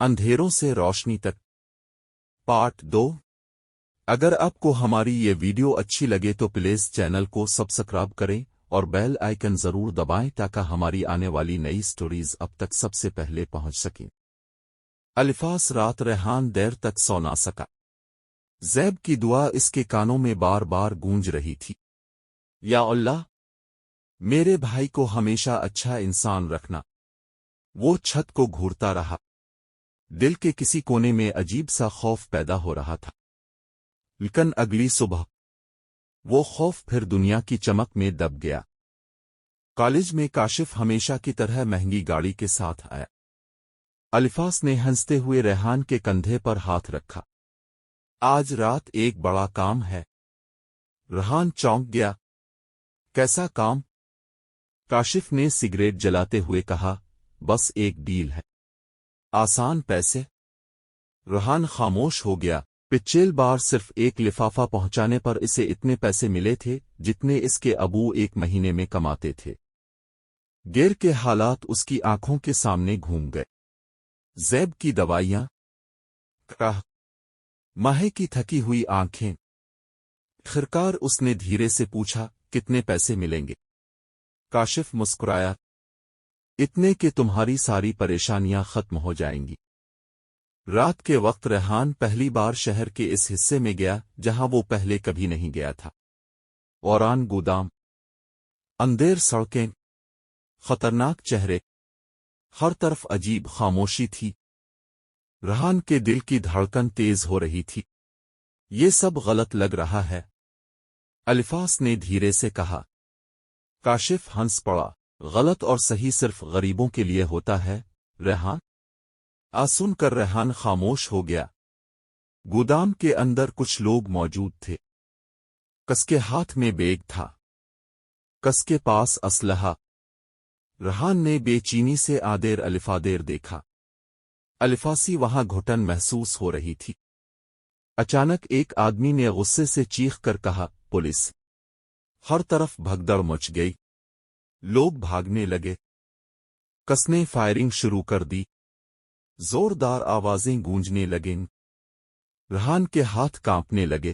اندھیروں سے روشنی تک پارٹ 2۔ اگر آپ کو ہماری یہ ویڈیو اچھی لگے تو پلیز چینل کو سبسکرائب کریں اور بیل آئیکن ضرور دبائیں تاکہ ہماری آنے والی نئی سٹوریز اب تک سب سے پہلے پہنچ سکیں۔ الفاظ رات ریحان دیر تک سو نہ سکا۔ زیب کی دعا اس کے کانوں میں بار بار گونج رہی تھی۔ یا اللہ، میرے بھائی کو ہمیشہ اچھا انسان رکھنا۔ وہ چھت کو گھورتا رہا۔ دل کے کسی کونے میں عجیب سا خوف پیدا ہو رہا تھا، لیکن اگلی صبح وہ خوف پھر دنیا کی چمک میں دب گیا۔ کالج میں کاشف ہمیشہ کی طرح مہنگی گاڑی کے ساتھ آیا۔ الفاظ نے ہنستے ہوئے ریحان کے کندھے پر ہاتھ رکھا۔ آج رات ایک بڑا کام ہے۔ ریحان چونک گیا۔ کیسا کام؟ کاشف نے سگریٹ جلاتے ہوئے کہا، بس ایک ڈیل ہے، آسان پیسے۔ ریحان خاموش ہو گیا۔ پچھلی بار صرف ایک لفافہ پہنچانے پر اسے اتنے پیسے ملے تھے جتنے اس کے ابو ایک مہینے میں کماتے تھے۔ گیر کے حالات اس کی آنکھوں کے سامنے گھوم گئے۔ زیب کی دوائیاں، ماہے کی تھکی ہوئی آنکھیں۔ خرکار اس نے دھیرے سے پوچھا، کتنے پیسے ملیں گے؟ کاشف مسکرایا، اتنے کہ تمہاری ساری پریشانیاں ختم ہو جائیں گی۔ رات کے وقت ریحان پہلی بار شہر کے اس حصے میں گیا جہاں وہ پہلے کبھی نہیں گیا تھا۔ ویران گودام، اندھیر سڑکیں، خطرناک چہرے، ہر طرف عجیب خاموشی تھی۔ ریحان کے دل کی دھڑکن تیز ہو رہی تھی۔ یہ سب غلط لگ رہا ہے، الفاظ نے دھیرے سے کہا۔ کاشف ہنس پڑا، غلط اور صحیح صرف غریبوں کے لیے ہوتا ہے ریحان۔ سن کر ریحان خاموش ہو گیا۔ گودام کے اندر کچھ لوگ موجود تھے۔ کس کے ہاتھ میں بیگ تھا، کس کے پاس اسلحہ۔ ریحان نے بے چینی سے آدیر الفادیر دیکھا۔ الفاسی وہاں گھٹن محسوس ہو رہی تھی۔ اچانک ایک آدمی نے غصے سے چیخ کر کہا، پولیس! ہر طرف بھگدڑ مچ گئی۔ لوگ بھاگنے لگے۔ کس نے فائرنگ شروع کر دی۔ زوردار آوازیں گونجنے لگیں۔ ریحان کے ہاتھ کانپنے لگے۔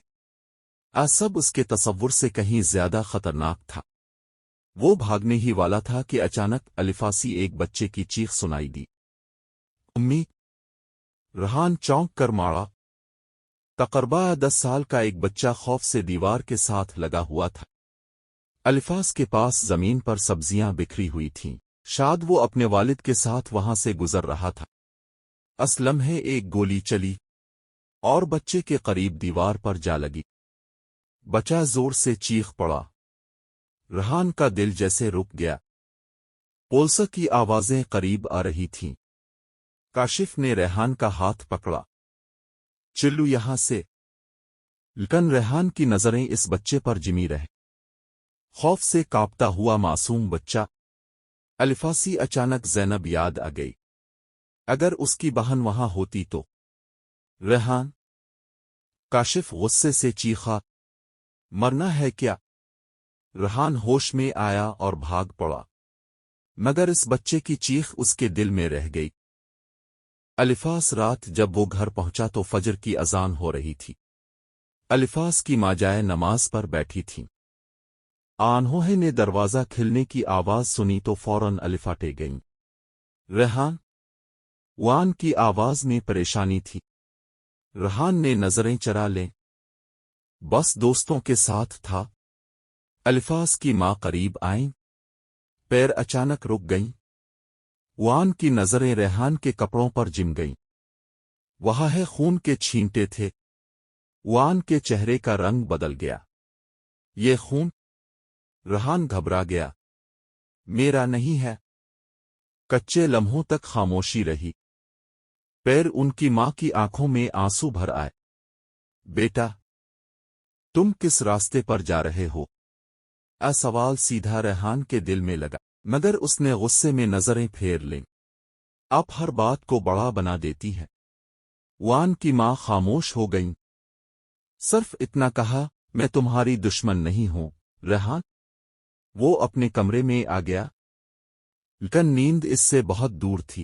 سب اس کے تصور سے کہیں زیادہ خطرناک تھا۔ وہ بھاگنے ہی والا تھا کہ اچانک الفاسی ایک بچے کی چیخ سنائی دی، امی! ریحان چونک کر مارا۔ تقریباً 10 سال کا ایک بچہ خوف سے دیوار کے ساتھ لگا ہوا تھا۔ الفاظ کے پاس زمین پر سبزیاں بکھری ہوئی تھیں، شاید وہ اپنے والد کے ساتھ وہاں سے گزر رہا تھا۔ اس لمحے ایک گولی چلی اور بچے کے قریب دیوار پر جا لگی۔ بچہ زور سے چیخ پڑا۔ ریحان کا دل جیسے رک گیا۔ پولیس کی آوازیں قریب آ رہی تھیں۔ کاشف نے ریحان کا ہاتھ پکڑا، چلو یہاں سے۔ لیکن ریحان کی نظریں اس بچے پر جمی رہیں۔ خوف سے کانپتا ہوا معصوم بچہ۔ الفاسی اچانک زینب یاد آ گئی۔ اگر اس کی بہن وہاں ہوتی تو۔ ریحان! کاشف غصے سے چیخا، مرنا ہے کیا؟ ریحان ہوش میں آیا اور بھاگ پڑا، مگر اس بچے کی چیخ اس کے دل میں رہ گئی۔ الفاظ رات جب وہ گھر پہنچا تو فجر کی اذان ہو رہی تھی۔ الفاظ کی ماں جائے نماز پر بیٹھی تھیں۔ انہوں نے دروازہ کھلنے کی آواز سنی تو فوراً الفاٹے گئیں۔ ریحان! وان کی آواز میں پریشانی تھی۔ ریحان نے نظریں چرا لیں، بس دوستوں کے ساتھ تھا۔ الفاظ کی ماں قریب آئیں، پیر اچانک رک گئیں۔ وان کی نظریں ریحان کے کپڑوں پر جم گئیں۔ وہاں ہے خون کے چھینٹے تھے۔ وان کے چہرے کا رنگ بدل گیا۔ یہ خون؟ ریحان گھبرا گیا۔ میرا نہیں ہے۔ کچے لمحوں تک خاموشی رہی۔ پیر ان کی ماں کی آنکھوں میں آنسو بھر آئے۔ بیٹا، تم کس راستے پر جا رہے ہو؟ سوال سیدھا ریحان کے دل میں لگا، مگر اس نے غصے میں نظریں پھیر لیں۔ آپ ہر بات کو بڑا بنا دیتی ہے۔ وان کی ماں خاموش ہو گئیں۔ صرف اتنا کہا، میں تمہاری دشمن نہیں ہوں ریحان۔ وہ اپنے کمرے میں آ گیا، لیکن نیند اس سے بہت دور تھی۔